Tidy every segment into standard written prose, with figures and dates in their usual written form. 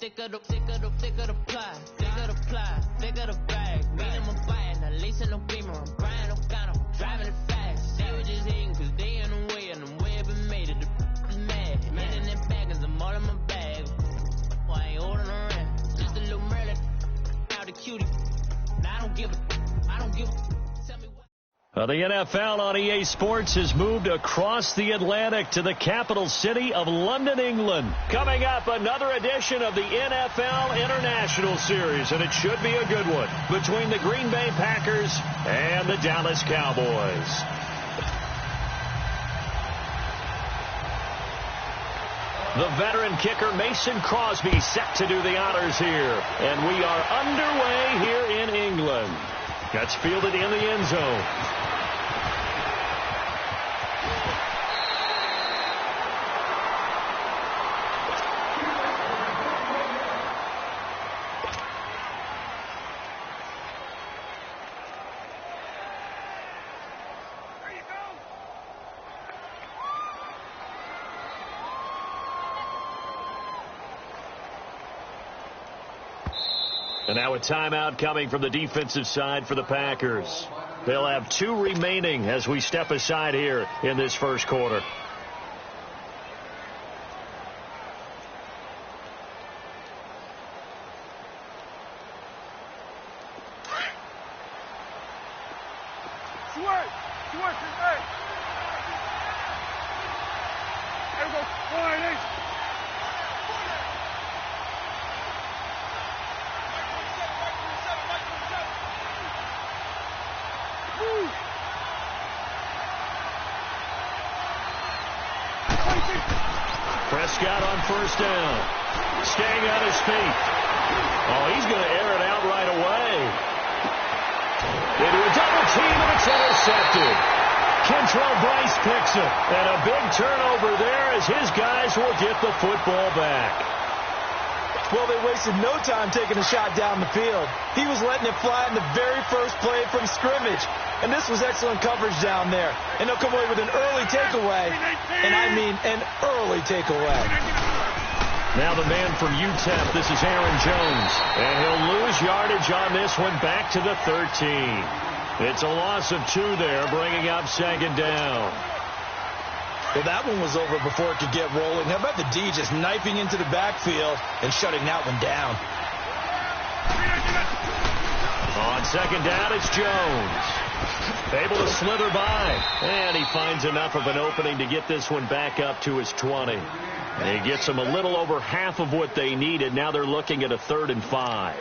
thick of the pie, thick of the ply, thick of the bag. Me and my buying, at least in no beamer. I'm Brian O'Connor, driving it fast. They were just hating cause they in the way, and the way I've been made it. The is mad. Hitting them baggins, I'm all in my bag. Why I ain't ordering around? Just a little Merlin, out the cutie. Now I don't give a. Tell me what. The NFL on EA Sports has moved across the Atlantic to the capital city of London, England. Coming up, another edition of the NFL International Series, and it should be a good one, between the Green Bay Packers and the Dallas Cowboys. The veteran kicker Mason Crosby set to do the honors here, and we are underway here in England. Gets fielded in the end zone. And now a timeout coming from the defensive side for the Packers. They'll have 2 remaining as we step aside here in this first quarter. Prescott on first down. Staying on his feet. Oh, he's going to air it out right away. Into a double team, and it's intercepted. Kentrell Bryce picks it. And a big turnover there as his guys will get the football back. Well, they wasted no time taking a shot down the field. He was letting it fly in the very first play from scrimmage. And this was excellent coverage down there. And they'll come away with an early takeaway. And I mean an early takeaway. Now the man from UTEP, this is Aaron Jones. And he'll lose yardage on this one back to the 13. It's a loss of 2 there, bringing up second down. Well, that one was over before it could get rolling. How about the D just knifing into the backfield and shutting that one down? On second down, it's Jones. Able to slither by. And he finds enough of an opening to get this one back up to his 20. And he gets them a little over half of what they needed. Now they're looking at a 3rd and 5.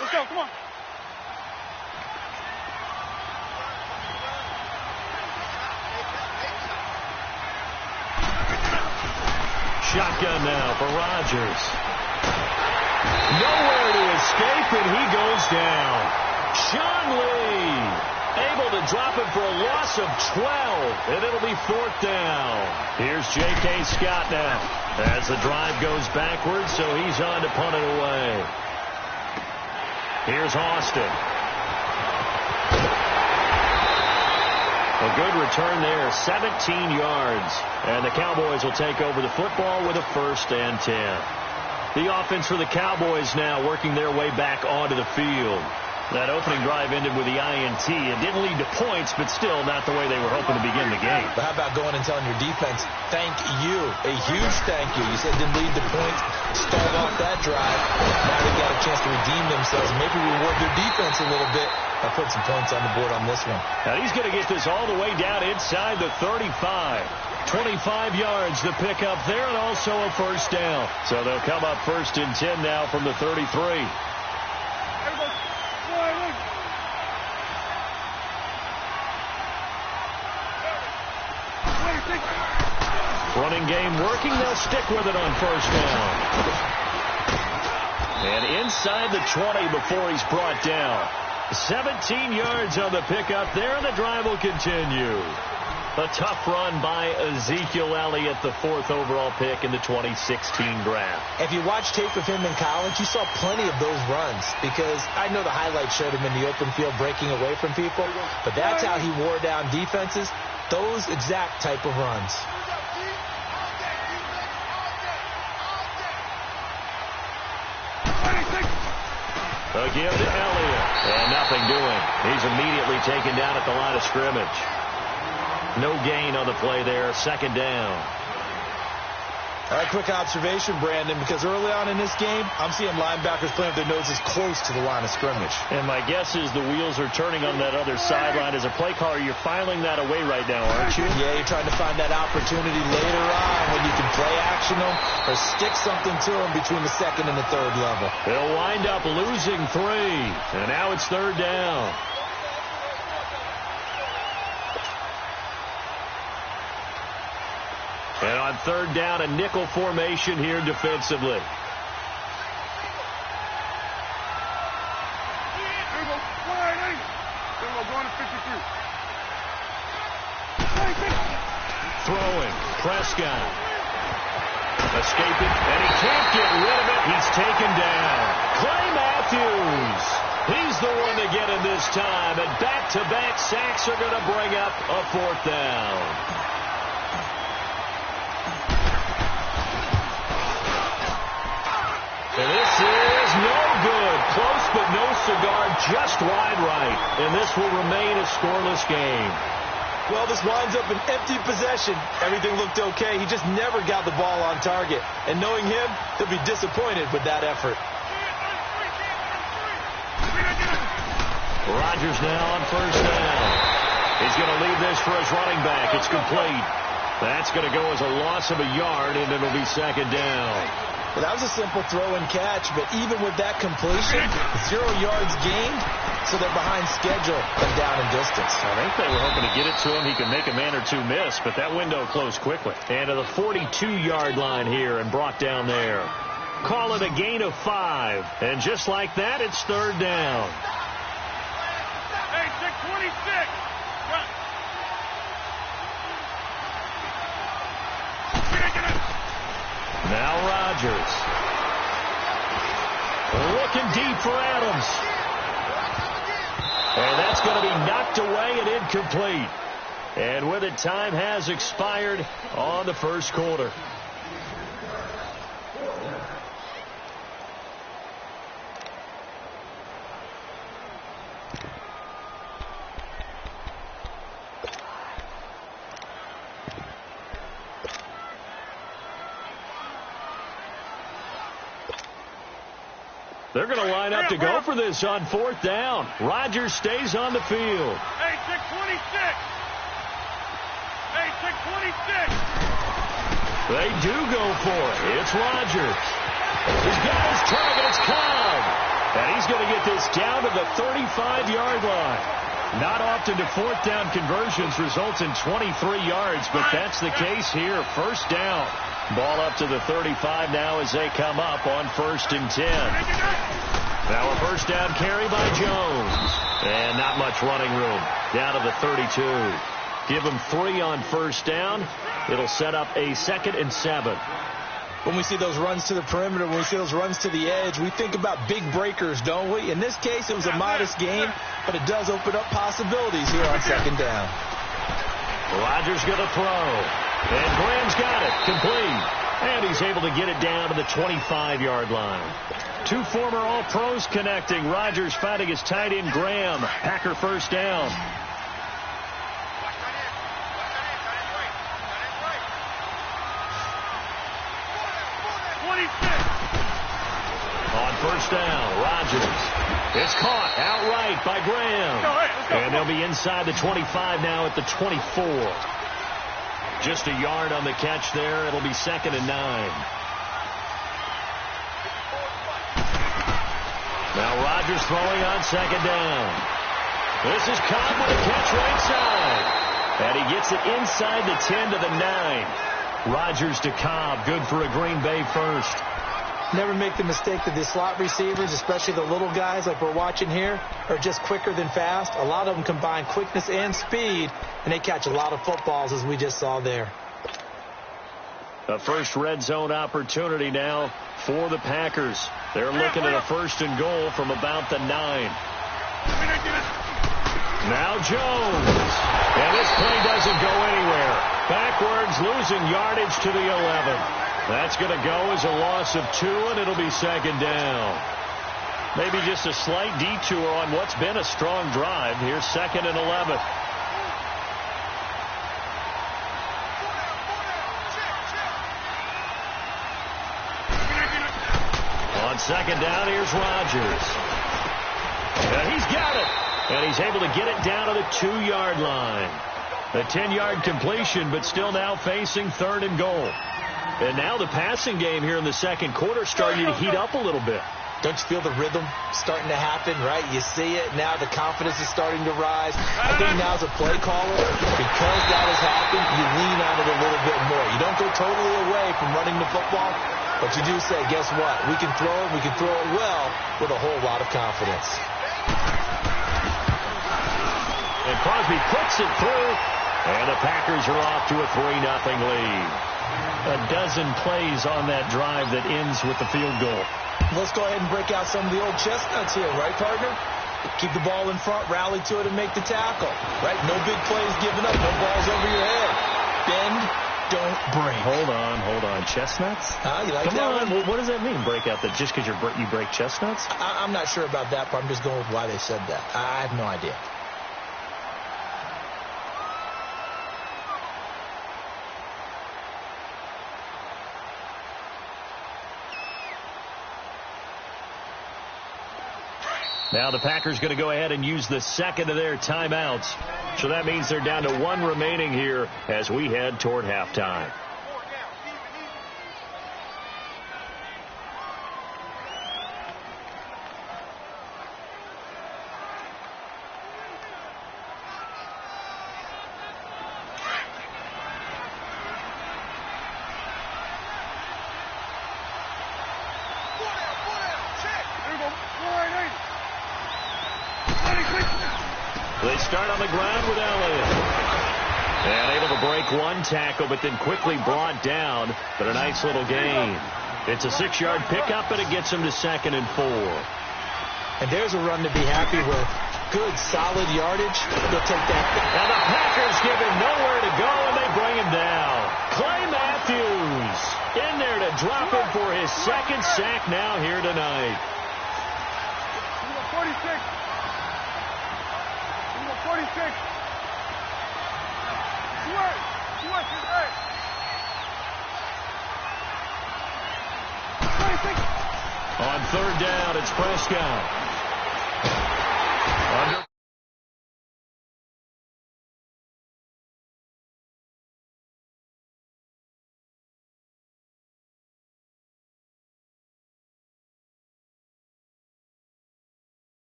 Let's go, come on. Shotgun now for Rodgers. Nowhere to escape, and he goes down. Sean Lee able to drop it for a loss of 12, and it'll be 4th down. Here's J.K. Scott now as the drive goes backwards, so he's on to punt it away. Here's Austin. A good return there, 17 yards. And the Cowboys will take over the football with a 1st and 10. The offense for the Cowboys now working their way back onto the field. That opening drive ended with the INT. It didn't lead to points, but still not the way they were hoping to begin the game. But how about going and telling your defense, thank you, a huge thank you. You said it didn't lead to points, stalled off that drive. Now they got a chance to redeem themselves and maybe reward their defense a little bit by putting some points on the board on this one. Now he's going to get this all the way down inside the 35. 25 yards to pick up there, and also a 1st down. So they'll come up 1st and 10 now from the 33. Running game working. They'll stick with it on 1st down. And inside the 20 before he's brought down. 17 yards on the pickup there, and the drive will continue. A tough run by Ezekiel Elliott, the 4th overall pick in the 2016 draft. If you watch tape of him in college, you saw plenty of those runs because I know the highlights showed him in the open field breaking away from people, but that's how he wore down defenses, those exact type of runs. A give to Elliott, and nothing doing. He's immediately taken down at the line of scrimmage. No gain on the play there, 2nd down. All right, quick observation, Brandon, because early on in this game, I'm seeing linebackers playing with their noses close to the line of scrimmage. And my guess is the wheels are turning on that other sideline. As a play caller, you're filing that away right now, aren't you? Yeah, you're trying to find that opportunity later on when you can play action them or stick something to them between the 2nd and the 3rd level. They'll wind up losing 3, and now it's 3rd down. And on 3rd down, a nickel formation here defensively. Throwing, Prescott. Escaping, and he can't get rid of it. He's taken down. Clay Matthews. He's the one to get him this time. And back-to-back sacks are going to bring up a 4th down. And this is no good. Close but no cigar, just wide right. And this will remain a scoreless game. Well, this winds up an empty possession. Everything looked okay. He just never got the ball on target. And knowing him, he'll be disappointed with that effort. Rodgers now on 1st down. He's going to leave this for his running back. It's complete. That's going to go as a loss of a yard, and it'll be 2nd down. Well, that was a simple throw and catch, but even with that completion, 0 yards gained, so they're behind schedule and down in distance. I think they were hoping to get it to him. He could make a man or two miss, but that window closed quickly. And to the 42-yard line here and brought down there. Call it a gain of 5. And just like that, it's 3rd down. Hey, 626. Now Rodgers. Looking deep for Adams. And that's going to be knocked away and incomplete. And with it, time has expired on the 1st quarter. They're going to line up to go for this on 4th down. Rodgers stays on the field. Hey, 626. Hey, 626. They do go for it. It's Rodgers. He's got his target. It's Cobb. And he's going to get this down to the 35-yard line. Not often do 4th down conversions results in 23 yards, but that's the case here. 1st down. Ball up to the 35 now as they come up on 1st and 10. Now a 1st down carry by Jones. And not much running room. Down to the 32. Give them 3 on 1st down. It'll set up a 2nd and 7. When we see those runs to the perimeter, when we see those runs to the edge, we think about big breakers, don't we? In this case, it was a modest game, but it does open up possibilities here on 2nd down. Rodgers going to throw. And Graham's got it. Complete. And he's able to get it down to the 25-yard line. 2 former All-Pros connecting. Rodgers fighting his tight end Graham. Packer 1st down. On 1st down, Rodgers. It's caught outright by Graham. And they'll be inside the 25 now at the 24. Just a yard on the catch there. It'll be 2nd and 9. Now Rodgers throwing on 2nd down. This is Cobb with a catch right side. And he gets it inside the 10 to the 9. Rodgers to Cobb. Good for a Green Bay 1st. Never make the mistake that the slot receivers, especially the little guys like we're watching here, are just quicker than fast. A lot of them combine quickness and speed, and they catch a lot of footballs, as we just saw there. A first red zone opportunity now for the Packers. They're looking at a 1st and goal from about the 9. Now Jones. And this play doesn't go anywhere. Backwards, losing yardage to the 11. That's going to go as a loss of 2, and it'll be 2nd down. Maybe just a slight detour on what's been a strong drive. Here's 2nd and 11. On 2nd down, here's Rodgers. And he's got it. And he's able to get it down to the 2-yard line. The 10-yard completion, but still now facing 3rd and goal. And now the passing game here in the second quarter starting to heat up a little bit. Don't you feel the rhythm starting to happen, right? You see it. Now the confidence is starting to rise. I think now as a play caller, because that has happened, you lean on it a little bit more. You don't go totally away from running the football, but you do say, guess what? We can throw it. We can throw it well with a whole lot of confidence. And Crosby puts it through, and the Packers are off to a 3-0 lead. A dozen plays on that drive that ends with the field goal. Let's go ahead and break out some of the old chestnuts here, right, partner? Keep the ball in front, rally to it, and make the tackle, right? No big plays given up, no balls over your head. Bend, don't break. Hold on. Chestnuts? You like Come that on. one? What does that mean, break out? That just because you break chestnuts? I'm not sure about that, but I'm just going with why they said that. I have no idea. Now the Packers going to go ahead and use the second of their timeouts. So that means they're down to 1 remaining here as we head toward halftime. They start on the ground with Elliott. And able to break one tackle, but then quickly brought down. But a nice little gain. It's a 6-yard pickup, and it gets him to 2nd and 4. And there's a run to be happy with. Good, solid yardage. They'll take that. And the Packers give him nowhere to go, and they bring him down. Clay Matthews in there to drop him for his 2nd sack now here tonight. 46. 46. On 3rd down, it's Prescott. Under.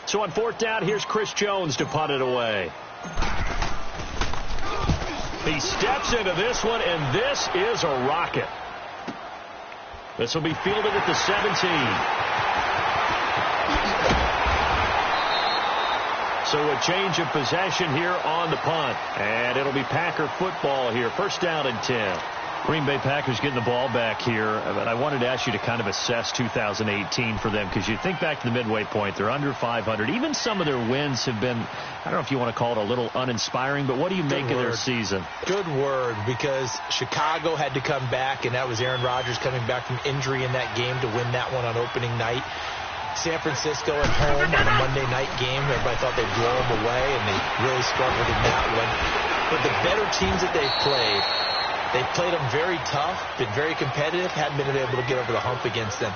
So on 4th down, here's Chris Jones to punt it away. He steps into this one, and this is a rocket. This will be fielded at the 17. So a change of possession here on the punt. And it'll be Packer football here. 1st down and 10. Green Bay Packers getting the ball back here. But I wanted to ask you to kind of assess 2018 for them, because you think back to the midway point, they're under 500. Even some of their wins have been, I don't know if you want to call it a little uninspiring, but what do you make of their season? Good word, because Chicago had to come back, and that was Aaron Rodgers coming back from injury in that game to win that one on opening night. San Francisco at home on a Monday night game. Everybody thought they'd blow them away, and they really struggled in that one. But the better teams that they've played them very tough, been very competitive, hadn't been able to get over the hump against them.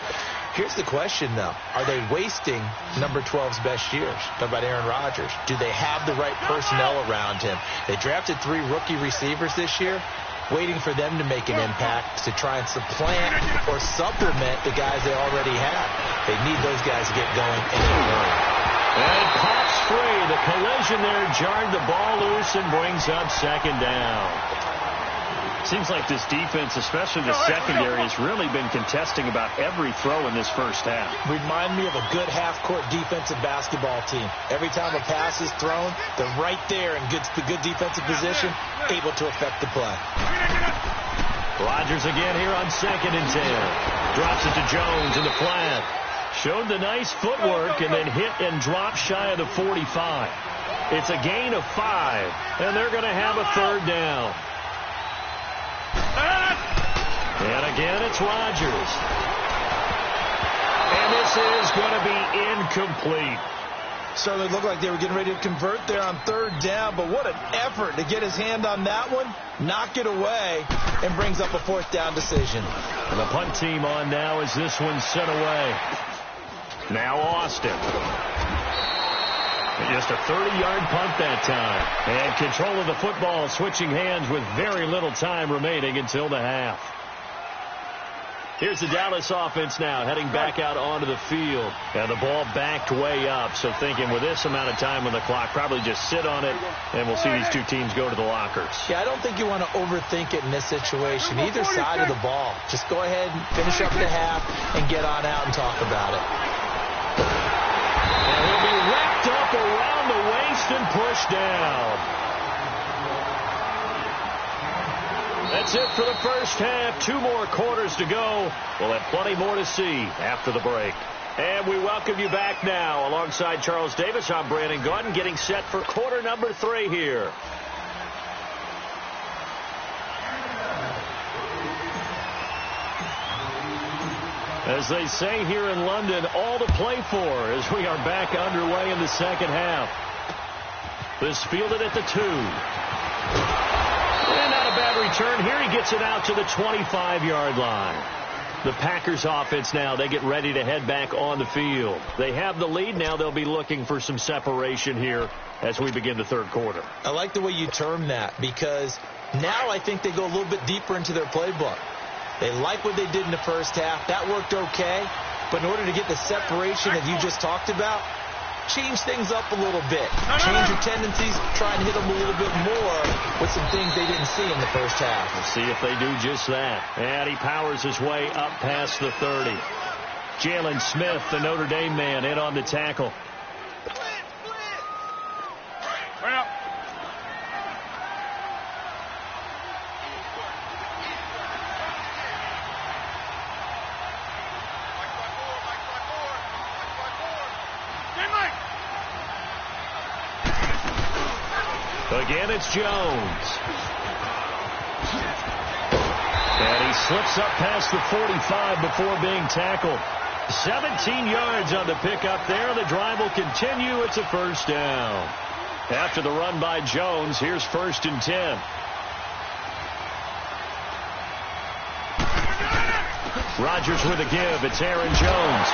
Here's the question, though. Are they wasting number 12's best years? Talk about Aaron Rodgers. Do they have the right personnel around him? They drafted 3 rookie receivers this year, waiting for them to make an impact to try and supplant or supplement the guys they already have. They need those guys to get going in a hurry. And it pops free. The collision there jarred the ball loose and brings up second down. Seems like this defense, especially the secondary, has really been contesting about every throw in this first half. Remind me of a good half-court defensive basketball team. Every time a pass is thrown, they're right there in good defensive position, able to affect the play. Rodgers again here on 2nd and 10. Drops it to Jones in the flat. Showed the nice footwork and then hit and dropped shy of the 45. It's a gain of 5, and they're going to have a third down. And again, it's Rodgers. And this is going to be incomplete. Certainly looked like they were getting ready to convert there on 3rd down, but what an effort to get his hand on that one, knock it away, and brings up a 4th down decision. And the punt team on now as this one's sent away. Now Austin. Just a 30-yard punt that time. And control of the football switching hands with very little time remaining until the half. Here's the Dallas offense now heading back out onto the field. And the ball backed way up. So thinking with this amount of time on the clock, probably just sit on it, and we'll see these two teams go to the lockers. Yeah, I don't think you want to overthink it in this situation. Either side of the ball. Just go ahead and finish up the half and get on out and talk about it. And he'll be wrapped up around the waist and pushed down. That's it for the first half. 2 more quarters to go. We'll have plenty more to see after the break. And we welcome you back now. Alongside Charles Davis, I'm Brandon Gaudin, getting set for quarter number 3 here. As they say here in London, all to play for as we are back underway in the second half. This fielded at the 2. And not a bad return here. He gets it out to the 25-yard line. The Packers offense now, they get ready to head back on the field. They have the lead. Now they'll be looking for some separation here as we begin the third quarter. I like the way you term that, because now I think they go a little bit deeper into their playbook. They like what they did in the first half. That worked okay. But in order to get the separation that you just talked about, change things up a little bit. Change your tendencies. Try and hit them a little bit more with some things they didn't see in the first half. Let's see if they do just that. And he powers his way up past the 30. Jalen Smith, the Notre Dame man, in on the tackle. Again, it's Jones. And he slips up past the 45 before being tackled. 17 yards on the pickup there. The drive will continue. It's a first down. After the run by Jones, here's 1st and 10. Rodgers with a give. It's Aaron Jones.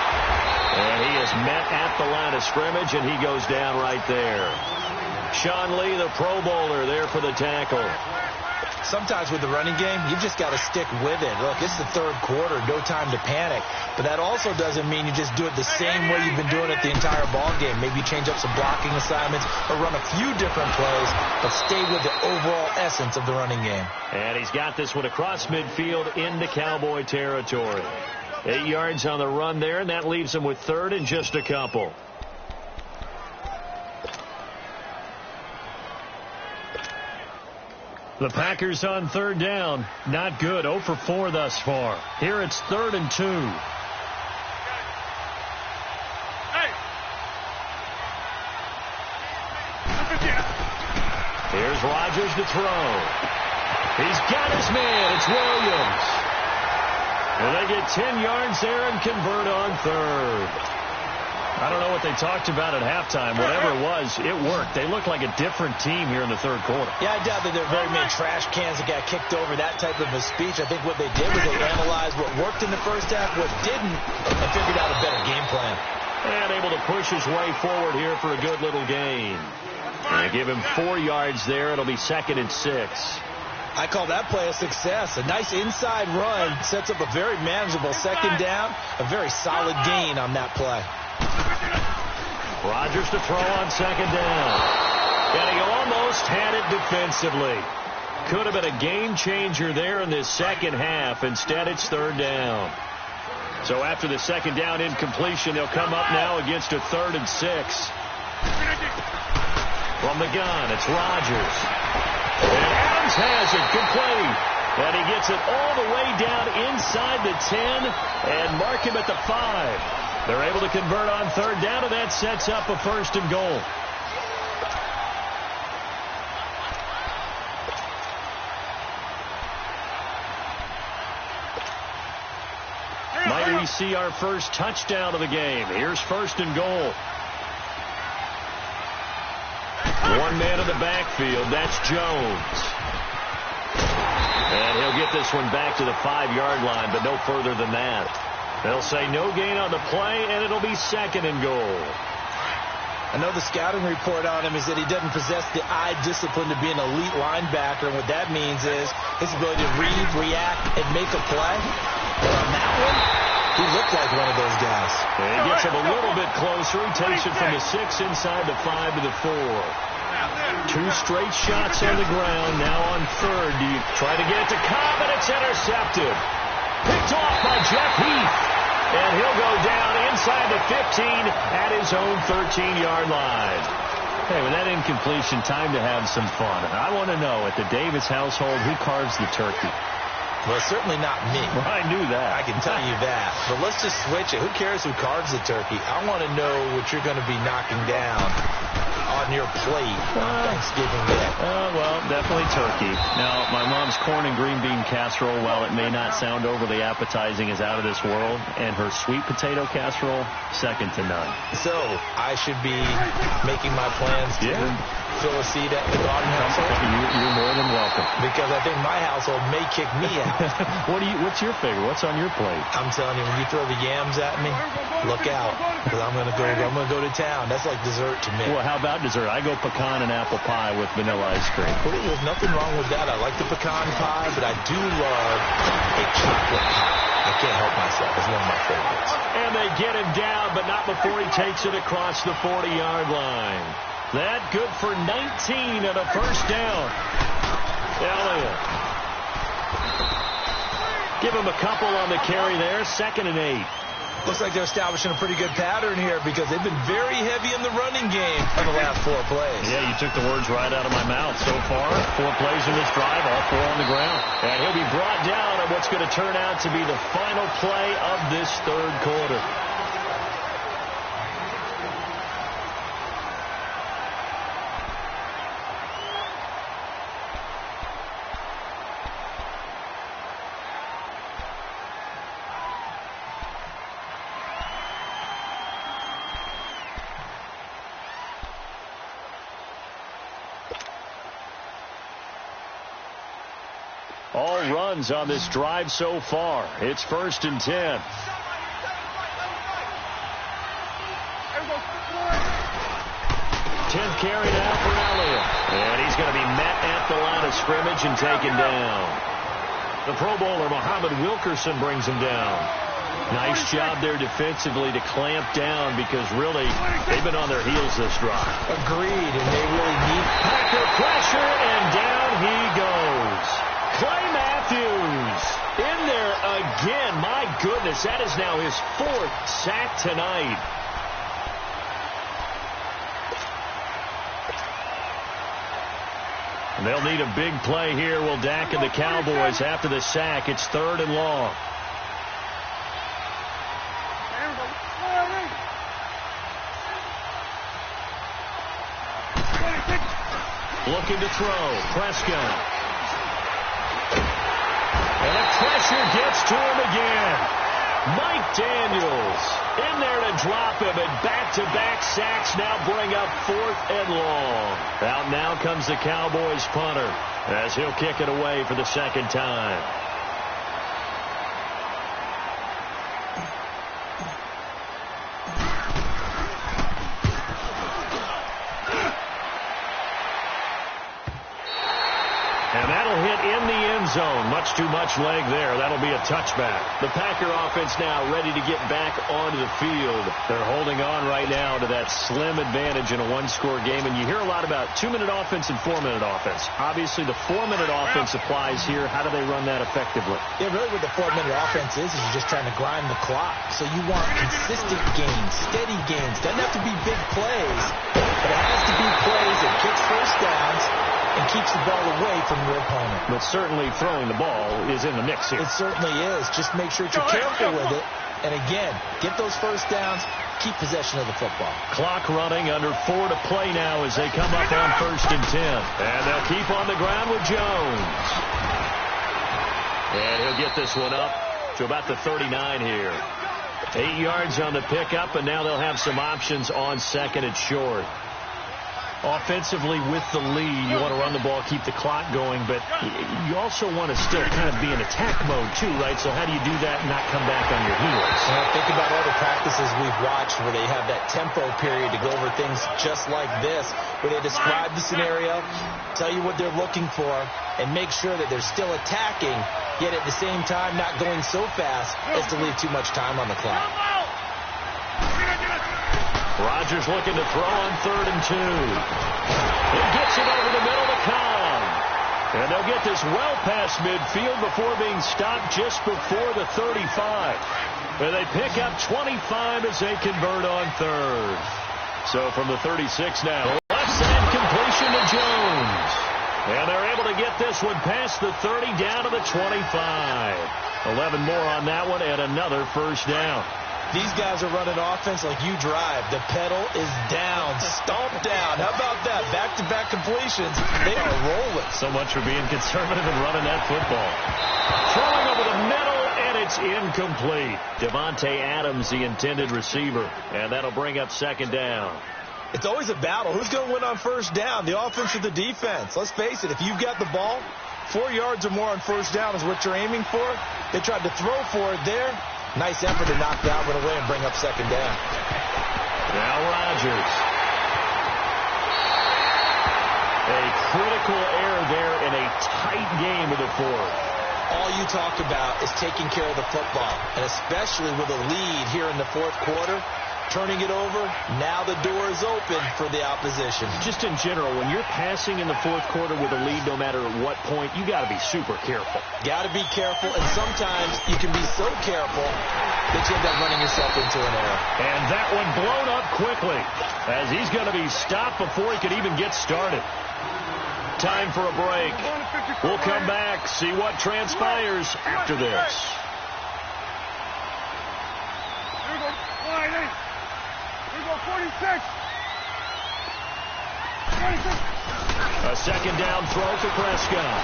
And he is met at the line of scrimmage, and he goes down right there. Sean Lee, the Pro Bowler, there for the tackle. Sometimes with the running game, you've just got to stick with it. Look, it's the third quarter, no time to panic. But that also doesn't mean you just do it the same way you've been doing it the entire ball game. Maybe you change up some blocking assignments or run a few different plays, but stay with the overall essence of the running game. And he's got this one across midfield into Cowboy territory. 8 yards on the run there, and that leaves him with 3rd and just a couple. The Packers on 3rd down. Not good. 0 for 4 thus far. Here it's 3rd and 2. Here's Rodgers to throw. He's got his man. It's Williams. And they get 10 yards there and convert on 3rd. I don't know what they talked about at halftime. Whatever it was, it worked. They look like a different team here in the third quarter. Yeah, I doubt that there are very many trash cans that got kicked over, that type of a speech. I think what they did was they analyzed what worked in the first half, what didn't, and figured out a better game plan. And able to push his way forward here for a good little gain. And they give him 4 yards there. It'll be 2nd and 6. I call that play a success. A nice inside run sets up a very manageable 2nd down. A very solid gain on that play. Rodgers to throw on second down. And he almost had it defensively. Could have been a game changer there in this second half. Instead, it's third down. So after the second down incompletion, they'll come up now against a 3rd and 6. From the gun, it's Rodgers. And Adams has it complete. And he gets it all the way down inside the 10 and mark him at the 5. They're able to convert on third down, and that sets up a 1st and goal. Might we see our first touchdown of the game? Here's 1st and goal. One man in the backfield. That's Jones. And he'll get this one back to the 5-yard line, but no further than that. They'll say no gain on the play, and it'll be 2nd and goal. I know the scouting report on him is that he doesn't possess the eye discipline to be an elite linebacker, and what that means is his ability to read, react, and make a play. But on that one, he looked like one of those guys. And he gets him a little bit closer. He takes it from the 6 inside the 5 to the 4. 2 straight shots on the ground. Now on third, do you try to get it to Cobb, and it's intercepted. Picked off by Jeff Heath. And he'll go down inside the 15 at his own 13-yard line. Hey, with that incompletion, time to have some fun. And I want to know, at the Davis household, who carves the turkey? Well, certainly not me. Well, I knew that. I can tell you that. But let's just switch it. Who cares who carves the turkey? I want to know what you're going to be knocking down on your plate on Thanksgiving Day. Well, definitely turkey. Now, my mom's corn and green bean casserole, while it may not sound overly appetizing, is out of this world. And her sweet potato casserole, second to none. So, I should be making my plans to fill a seat at the garden household? You're more than welcome. Because I think my household may kick me out. What's your favorite? What's on your plate? I'm telling you, when you throw the yams at me, look out. Because I'm going to go to town. That's like dessert to me. Well, how about dessert? I go pecan and apple pie with vanilla ice cream. Well, there's nothing wrong with that. I like the pecan pie, but I do love a chocolate pie. I can't help myself. It's one of my favorites. And they get him down, but not before he takes it across the 40-yard line. That good for 19 and a 1st down. Elliott. Give him a couple on the carry there. 2nd and 8. Looks like they're establishing a pretty good pattern here because they've been very heavy in the running game for the last 4 plays. Yeah, you took the words right out of my mouth. So far, 4 plays in this drive, all 4 on the ground. And he'll be brought down on what's going to turn out to be the final play of this 3rd quarter. All runs on this drive so far. It's 1st and 10. 10th carry now for Elliott. And he's going to be met at the line of scrimmage and taken down. The Pro Bowler, Muhammad Wilkerson, brings him down. Nice job there defensively to clamp down because really they've been on their heels this drive. Agreed, and they really need Packer pressure, and down he goes. Clay Matthews in there again. My goodness, that is now his 4th sack tonight. And they'll need a big play here. Will Dak and the Cowboys after the sack. It's 3rd and long. Looking to throw. Prescott. And the pressure gets to him again. Mike Daniels in there to drop him, and back-to-back sacks now bring up 4th and long. Out now comes the Cowboys punter as he'll kick it away for the 2nd time. And that'll hit in the end zone. Much too much leg there. That'll be a touchback. The Packer offense now ready to get back onto the field. They're holding on right now to that slim advantage in a one-score game. And you hear a lot about 2-minute offense and 4-minute offense. Obviously, the 4-minute offense applies here. How do they run that effectively? Yeah, really what the 4-minute offense is you're just trying to grind the clock. So you want consistent gains, steady gains. Doesn't have to be big plays, but it has to be plays that gets first downs and keeps the ball away from your opponent. But certainly throwing the ball is in the mix here. It certainly is. Just make sure that you're careful with it. And again, get those first downs, keep possession of the football. Clock running, under 4 to play now as they come up on 1st and 10. And they'll keep on the ground with Jones. And he'll get this one up to about the 39 here. 8 yards on the pickup, and now they'll have some options on 2nd and short. Offensively with the lead, you want to run the ball, keep the clock going, but you also want to still kind of be in attack mode too, right? So how do you do that and not come back on your heels? Think about all the practices we've watched where they have that tempo period to go over things just like this, where they describe the scenario, tell you what they're looking for, and make sure that they're still attacking, yet at the same time not going so fast as to leave too much time on the clock. Rodgers looking to throw on 3rd and 2. He gets it over the middle to Cobb. And they'll get this well past midfield before being stopped just before the 35. And they pick up 25 as they convert on 3rd. So from the 36 now, left side completion to Jones. And they're able to get this one past the 30 down to the 25. 11 more on that one and another first down. These guys are running offense like you drive. The pedal is down, stomped down. How about that? Back-to-back completions. They are rolling. So much for being conservative and running that football. Throwing over the middle, and it's incomplete. Devontae Adams, the intended receiver, and that'll bring up 2nd down. It's always a battle. Who's going to win on 1st down, the offense or the defense? Let's face it, if you've got the ball, 4 yards or more on 1st down is what you're aiming for. They tried to throw for it there. Nice effort to knock that one away and bring up 2nd down. Now Rodgers. A critical error there in a tight game of the 4th. All you talk about is taking care of the football, and especially with a lead here in the 4th quarter. Turning it over, now the door is open for the opposition. Just in general, when you're passing in the 4th quarter with a lead, no matter at what point, you got to be super careful. Got to be careful, and sometimes you can be so careful that you end up running yourself into an error. And that one blown up quickly as he's going to be stopped before he could even get started. Time for a break. We'll come back, see what transpires after this. Here we go, 46. A 2nd down throw for Prescott.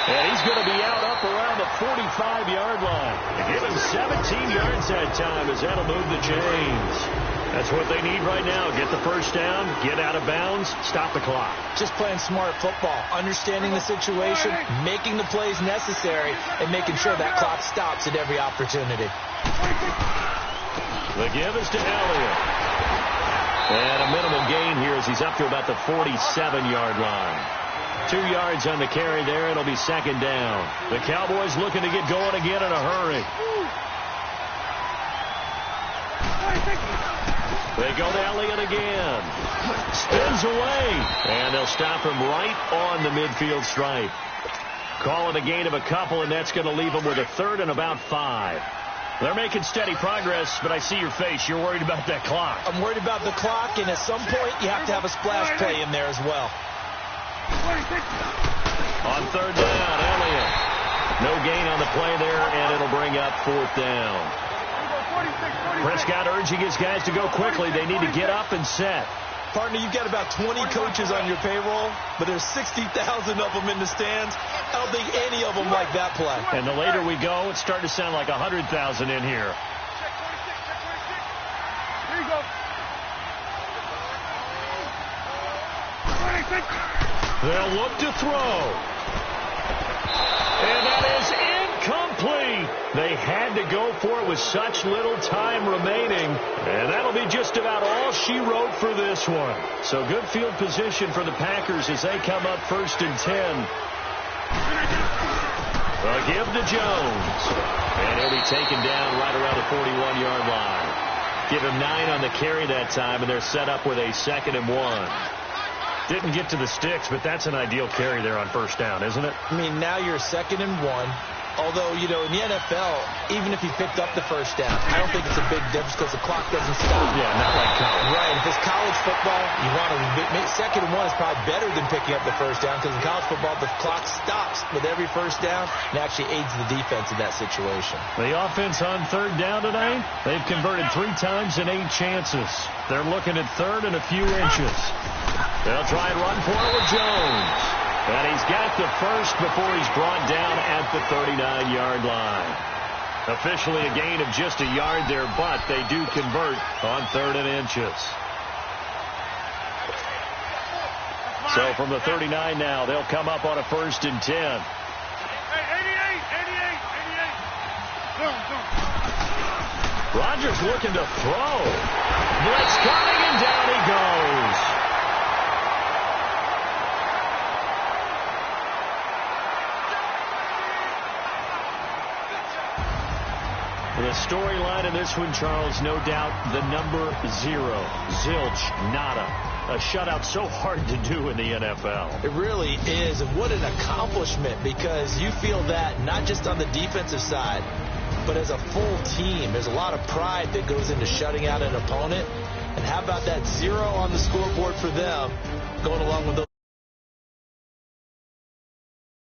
And he's going to be out up around the 45-yard line. Give him 17 yards that time as that'll move the chains. That's what they need right now. Get the 1st down, get out of bounds, stop the clock. Just playing smart football, understanding the situation, making the plays necessary, and making sure that clock stops at every opportunity. The give is to Elliott. And a minimum gain here as he's up to about the 47-yard line. 2 yards on the carry there. It'll be 2nd down. The Cowboys looking to get going again in a hurry. They go to Elliott again. Spins away. And they'll stop him right on the midfield stripe. Call it a gain of a couple, and that's going to leave him with a 3rd and about 5. They're making steady progress, but I see your face. You're worried about that clock. I'm worried about the clock, and at some point, you have to have a splash play in there as well. On 3rd down, Elliott. No gain on the play there, and it'll bring up 4th down. Prescott urging his guys to go quickly. They need to get up and set. Partner, you've got about 20 coaches on your payroll, but there's 60,000 of them in the stands. I don't think any of them like that play. And the later we go, it's starting to sound like 100,000 in here. Here you go. 26. They'll look to throw. And that is complete. They had to go for it with such little time remaining. And that'll be just about all she wrote for this one. So good field position for the Packers as they come up 1st and 10. A give to Jones. And he'll be taken down right around the 41-yard line. Give him 9 on the carry that time, and they're set up with a 2nd and 1. Didn't get to the sticks, but that's an ideal carry there on 1st down, isn't it? I mean, now you're 2nd and 1. Although, you know, in the NFL, even if he picked up the 1st down, I don't think it's a big difference because the clock doesn't stop. Yeah, not like college. Right. If it's college football, you want to make 2nd and 1 is probably better than picking up the 1st down because in college football, the clock stops with every 1st down and actually aids the defense in that situation. The offense on 3rd down tonight, they've converted 3 times in 8 chances. They're looking at 3rd and a few inches. They'll try and run for it with Jones. And he's got the 1st before he's brought down at the 39-yard line. Officially a gain of just a yard there, but they do convert on 3rd and inches. So from the 39 now, they'll come up on a 1st and 10. Hey, 88. Go. Rodgers looking to throw. Blitz coming, and down he goes. The storyline in this one, Charles, no doubt the number 0. Zilch, nada. A shutout so hard to do in the NFL. It really is. And what an accomplishment, because you feel that not just on the defensive side, but as a full team. There's a lot of pride that goes into shutting out an opponent. And how about that 0 on the scoreboard for them, going along with those